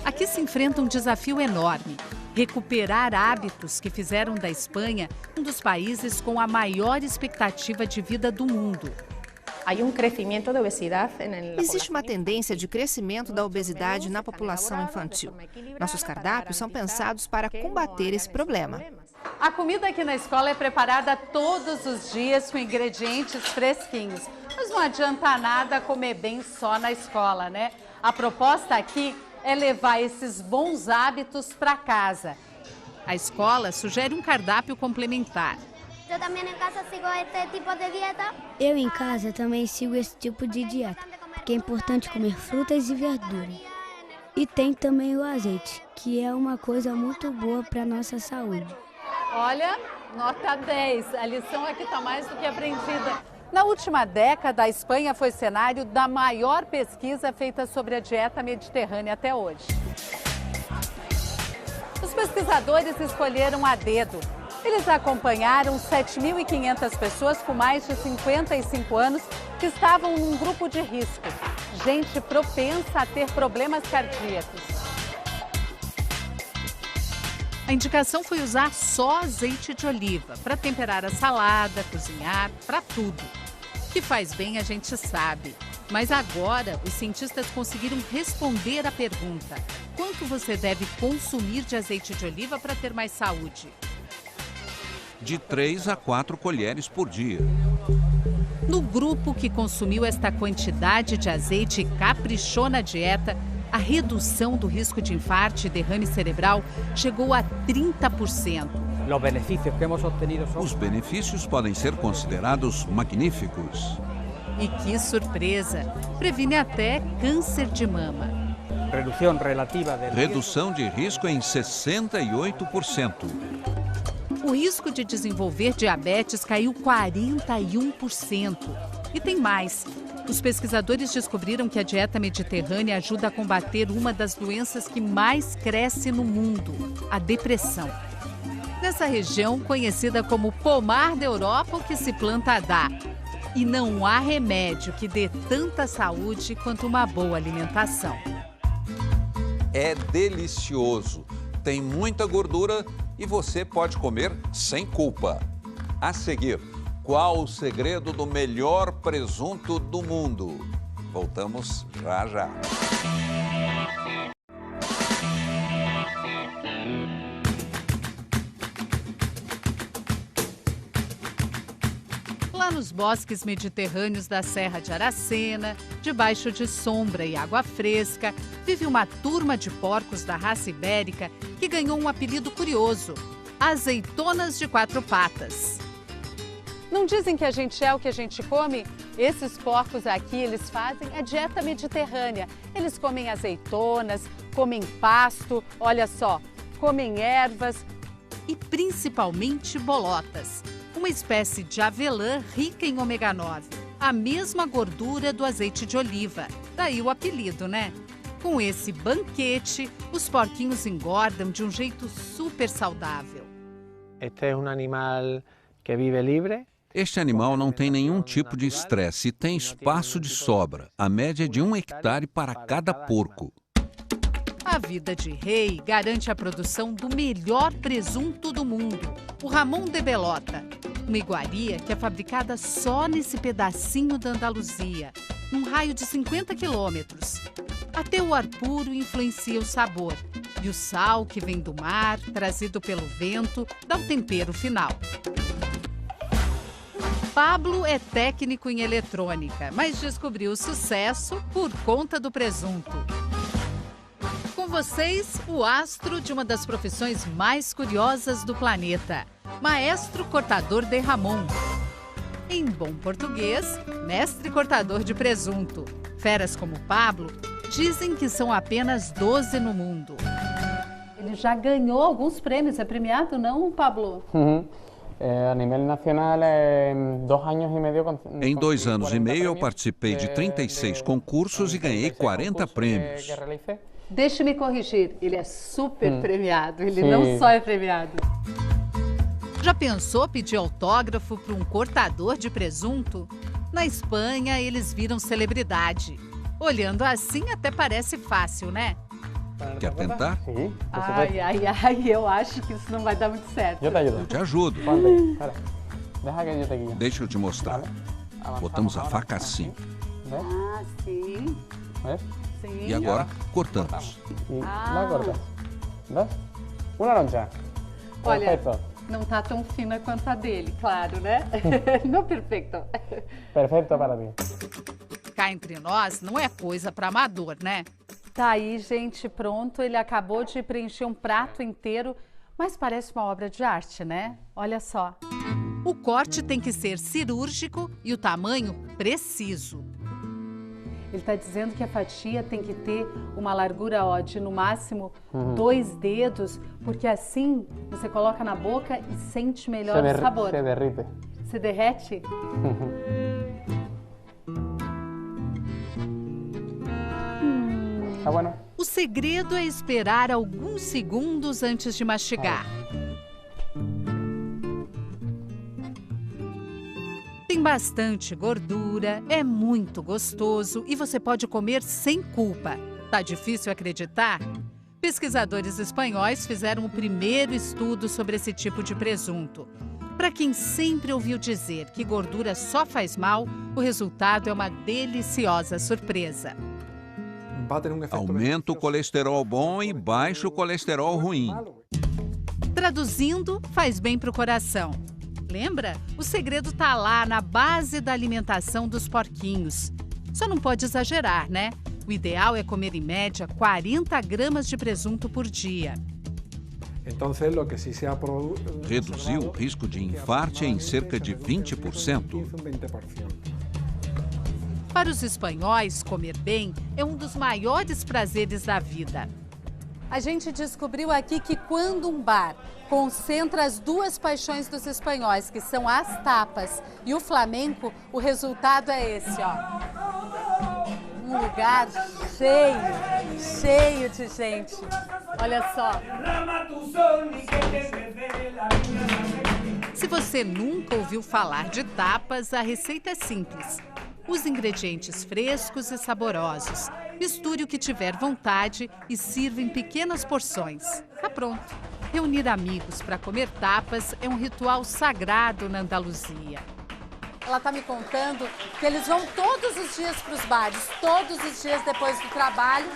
Aqui se enfrenta um desafio enorme: recuperar hábitos que fizeram da Espanha um dos países com a maior expectativa de vida do mundo. Existe uma tendência de crescimento da obesidade na população infantil. Nossos cardápios são pensados para combater esse problema. A comida aqui na escola é preparada todos os dias com ingredientes fresquinhos. Mas não adianta nada comer bem só na escola, né? A proposta aqui é levar esses bons hábitos para casa. A escola sugere um cardápio complementar. Eu em casa também sigo esse tipo de dieta, porque é importante comer frutas e verduras. E tem também o azeite, que é uma coisa muito boa para a nossa saúde. Olha, nota 10. A lição aqui está mais do que aprendida. Na última década, a Espanha foi cenário da maior pesquisa feita sobre a dieta mediterrânea até hoje. Os pesquisadores escolheram a dedo. Eles acompanharam 7.500 pessoas com mais de 55 anos que estavam num grupo de risco. Gente propensa a ter problemas cardíacos. A indicação foi usar só azeite de oliva para temperar a salada, cozinhar, para tudo. Que faz bem a gente sabe. Mas agora os cientistas conseguiram responder a pergunta: quanto você deve consumir de azeite de oliva para ter mais saúde? De 3 a 4 colheres por dia. No grupo que consumiu esta quantidade de azeite e caprichou na dieta, a redução do risco de infarto e derrame cerebral chegou a 30%. Os benefícios podem ser considerados magníficos. E que surpresa! Previne até câncer de mama. Redução de risco em 68%. O risco de desenvolver diabetes caiu 41%. E tem mais. Os pesquisadores descobriram que a dieta mediterrânea ajuda a combater uma das doenças que mais cresce no mundo, a depressão. Nessa região, conhecida como pomar da Europa, o que se planta dá. E não há remédio que dê tanta saúde quanto uma boa alimentação. É delicioso, tem muita gordura e você pode comer sem culpa. A seguir, qual o segredo do melhor presunto do mundo? Voltamos já já. Lá nos bosques mediterrâneos da Serra de Aracena, debaixo de sombra e água fresca, vive uma turma de porcos da raça ibérica que ganhou um apelido curioso: azeitonas de 4 patas. Não dizem que a gente é o que a gente come? Esses porcos aqui, eles fazem a dieta mediterrânea. Eles comem azeitonas, comem pasto, olha só, comem ervas e principalmente bolotas, uma espécie de avelã rica em ômega 9, a mesma gordura do azeite de oliva. Daí o apelido, né? Com esse banquete, os porquinhos engordam de um jeito super saudável. Este é um animal que vive livre. Este animal não tem nenhum tipo de estresse e tem espaço de sobra. A média é de 1 hectare para cada porco. A vida de rei garante a produção do melhor presunto do mundo, o Ramon de Bellota. Uma iguaria que é fabricada só nesse pedacinho da Andaluzia, num raio de 50 quilômetros. Até o ar puro influencia o sabor. E o sal que vem do mar, trazido pelo vento, dá o tempero final. Pablo é técnico em eletrônica, mas descobriu o sucesso por conta do presunto. Com vocês, o astro de uma das profissões mais curiosas do planeta, maestro cortador de Ramon. Em bom português, mestre cortador de presunto. Feras como Pablo dizem que são apenas 12 no mundo. Ele já ganhou alguns prêmios, é premiado, não, Pablo? A nível nacional, em 2 anos e meio... Em 2 anos e meio, eu participei de 36 concursos e ganhei 40 prêmios. Deixe-me corrigir, ele é super premiado, ele não só é premiado. Já pensou pedir autógrafo para um cortador de presunto? Na Espanha, eles viram celebridade. Olhando assim, até parece fácil, né? Quer tentar? Sim. Ai, eu acho que isso não vai dar muito certo. Eu te ajudo. Eu te ajudo. Deixa que eu te guio. Deixa eu te mostrar. Botamos a faca assim. Ah, sim. Sim. E agora, cortamos. Lá cortas. ¿Ves? Uma loncha. Olha, não tá tão fina quanto a dele, claro, né? Não perfeito. Perfeito para mim. Cá entre nós, não é coisa para amador, né? Tá aí, gente, pronto. Ele acabou de preencher um prato inteiro, mas parece uma obra de arte, né? Olha só. O corte tem que ser cirúrgico e o tamanho preciso. Ele está dizendo que a fatia tem que ter uma largura de no máximo 2 dedos, porque assim você coloca na boca e sente melhor o sabor. Se derrite. Se derrete? Tá bueno. O segredo é esperar alguns segundos antes de mastigar. Tem bastante gordura, é muito gostoso e você pode comer sem culpa. Tá difícil acreditar? Pesquisadores espanhóis fizeram o primeiro estudo sobre esse tipo de presunto. Para quem sempre ouviu dizer que gordura só faz mal, o resultado é uma deliciosa surpresa. Aumenta o colesterol bom e baixa o colesterol ruim. Traduzindo, faz bem para o coração. Lembra? O segredo tá lá na base da alimentação dos porquinhos. Só não pode exagerar, né? O ideal é comer em média 40 gramas de presunto por dia. Reduzir o risco de infarto em cerca de 20%. Para os espanhóis, comer bem é um dos maiores prazeres da vida. A gente descobriu aqui que quando um bar concentra as duas paixões dos espanhóis, que são as tapas e o flamenco, o resultado é esse, ó. Um lugar cheio de gente. Olha só. Se você nunca ouviu falar de tapas, a receita é simples. Use ingredientes frescos e saborosos. Misture o que tiver vontade e sirva em pequenas porções. Tá pronto. Reunir amigos para comer tapas é um ritual sagrado na Andaluzia. Ela está me contando que eles vão todos os dias para os bares, todos os dias depois do trabalho,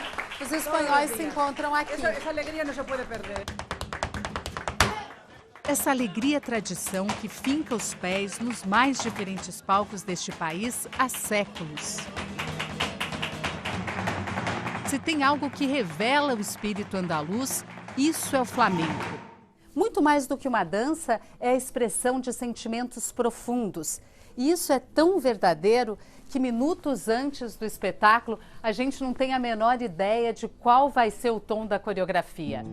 os espanhóis se encontram aqui. Essa alegria não se pode perder. Essa alegria tradição que finca os pés nos mais diferentes palcos deste país há séculos. Se tem algo que revela o espírito andaluz, isso é o flamenco. Muito mais do que uma dança, é a expressão de sentimentos profundos. E isso é tão verdadeiro que minutos antes do espetáculo, a gente não tem a menor ideia de qual vai ser o tom da coreografia.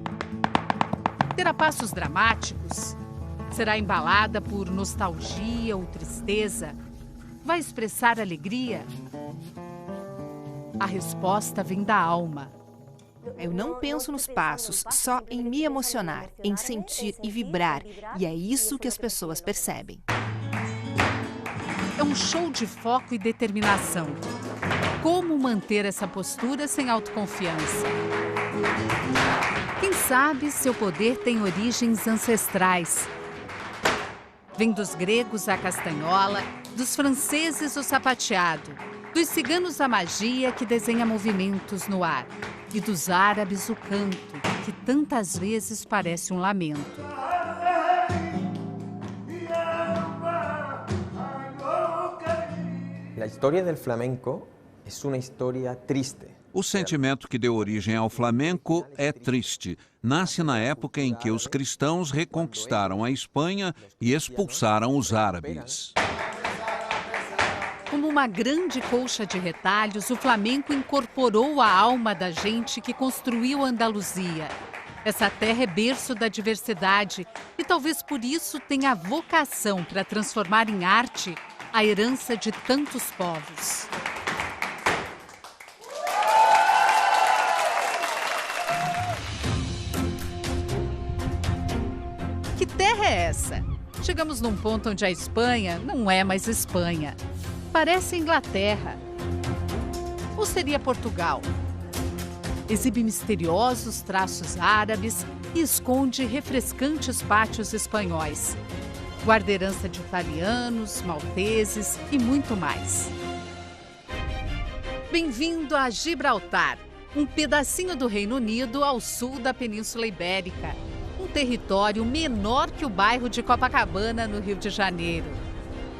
Terá passos dramáticos? Será embalada por nostalgia ou tristeza? Vai expressar alegria? A resposta vem da alma. Eu não penso nos passos, só em me emocionar, em sentir e vibrar. E é isso que as pessoas percebem. É um show de foco e determinação. Como manter essa postura sem autoconfiança? Quem sabe seu poder tem origens ancestrais. Vem dos gregos a castanhola, dos franceses o sapateado, dos ciganos a magia que desenha movimentos no ar e dos árabes o canto, que tantas vezes parece um lamento. A história do flamenco é uma história triste. O sentimento que deu origem ao flamenco é triste. Nasce na época em que os cristãos reconquistaram a Espanha e expulsaram os árabes. Como uma grande colcha de retalhos, o flamenco incorporou a alma da gente que construiu a Andaluzia. Essa terra é berço da diversidade e talvez por isso tenha a vocação para transformar em arte a herança de tantos povos. Que terra é essa? Chegamos num ponto onde a Espanha não é mais Espanha. Parece Inglaterra. Ou seria Portugal? Exibe misteriosos traços árabes e esconde refrescantes pátios espanhóis. Guarda herança de italianos, malteses e muito mais. Bem-vindo a Gibraltar, um pedacinho do Reino Unido ao sul da Península Ibérica. Um território menor que o bairro de Copacabana, no Rio de Janeiro.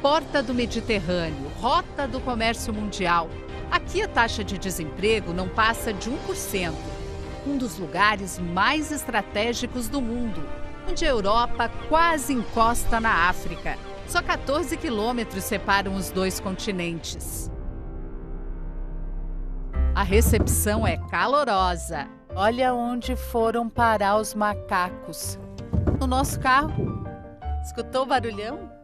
Porta do Mediterrâneo, rota do comércio mundial. Aqui a taxa de desemprego não passa de 1%. Um dos lugares mais estratégicos do mundo, onde a Europa quase encosta na África. Só 14 quilômetros separam os dois continentes. A recepção é calorosa. Olha onde foram parar os macacos. No nosso carro. Escutou o barulhão?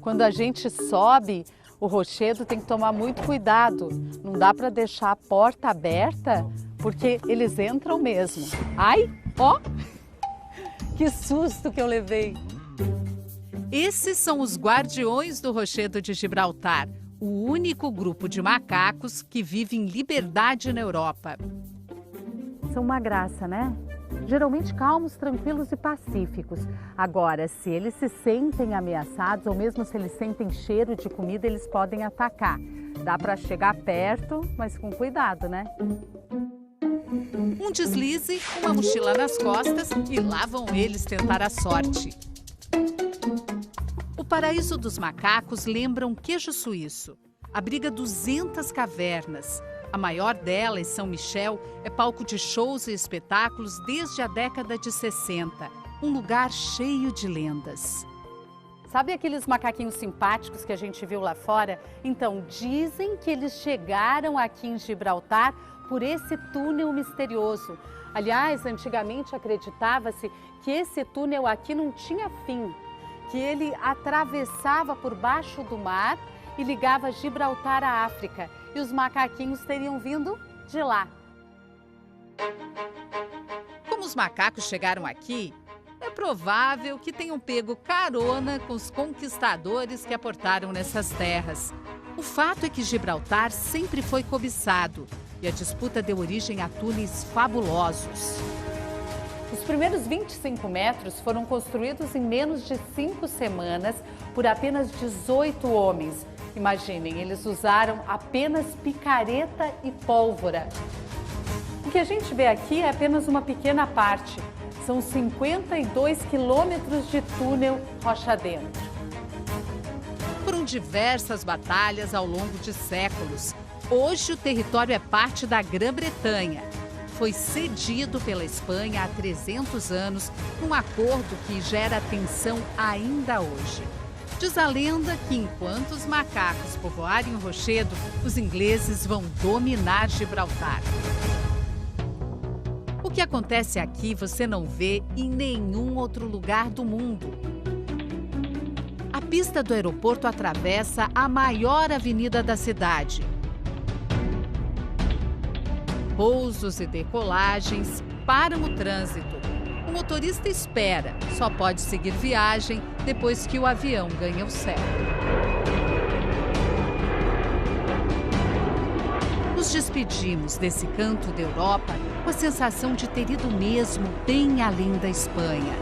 Quando a gente sobe, o rochedo tem que tomar muito cuidado. Não dá para deixar a porta aberta, porque eles entram mesmo. Ai, ó! Que susto que eu levei! Esses são os guardiões do Rochedo de Gibraltar, o único grupo de macacos que vive em liberdade na Europa. São uma graça, né? Geralmente calmos, tranquilos e pacíficos. Agora, se eles se sentem ameaçados ou mesmo se eles sentem cheiro de comida, eles podem atacar. Dá para chegar perto, mas com cuidado, né? Um deslize, uma mochila nas costas e lá vão eles tentar a sorte. O paraíso dos macacos lembra um queijo suíço. Abriga 200 cavernas. A maior delas, São Michel, é palco de shows e espetáculos desde a década de 60. Um lugar cheio de lendas. Sabe aqueles macaquinhos simpáticos que a gente viu lá fora? Então, dizem que eles chegaram aqui em Gibraltar por esse túnel misterioso. Aliás, antigamente acreditava-se que esse túnel aqui não tinha fim, que ele atravessava por baixo do mar e ligava Gibraltar à África. E os macaquinhos teriam vindo de lá. Como os macacos chegaram aqui, é provável que tenham pego carona com os conquistadores que aportaram nessas terras. O fato é que Gibraltar sempre foi cobiçado e a disputa deu origem a túneis fabulosos. Os primeiros 25 metros foram construídos em menos de 5 semanas por apenas 18 homens. Imaginem, eles usaram apenas picareta e pólvora. O que a gente vê aqui é apenas uma pequena parte. São 52 quilômetros de túnel rocha dentro. Foram diversas batalhas ao longo de séculos. Hoje o território é parte da Grã-Bretanha. Foi cedido pela Espanha há 300 anos, num acordo que gera tensão ainda hoje. Diz a lenda que enquanto os macacos povoarem o rochedo, os ingleses vão dominar Gibraltar. O que acontece aqui você não vê em nenhum outro lugar do mundo. A pista do aeroporto atravessa a maior avenida da cidade. pousos e decolagens, param o trânsito. O motorista espera, só pode seguir viagem depois que o avião ganha o céu. Nos despedimos desse canto da Europa com a sensação de ter ido mesmo bem além da Espanha.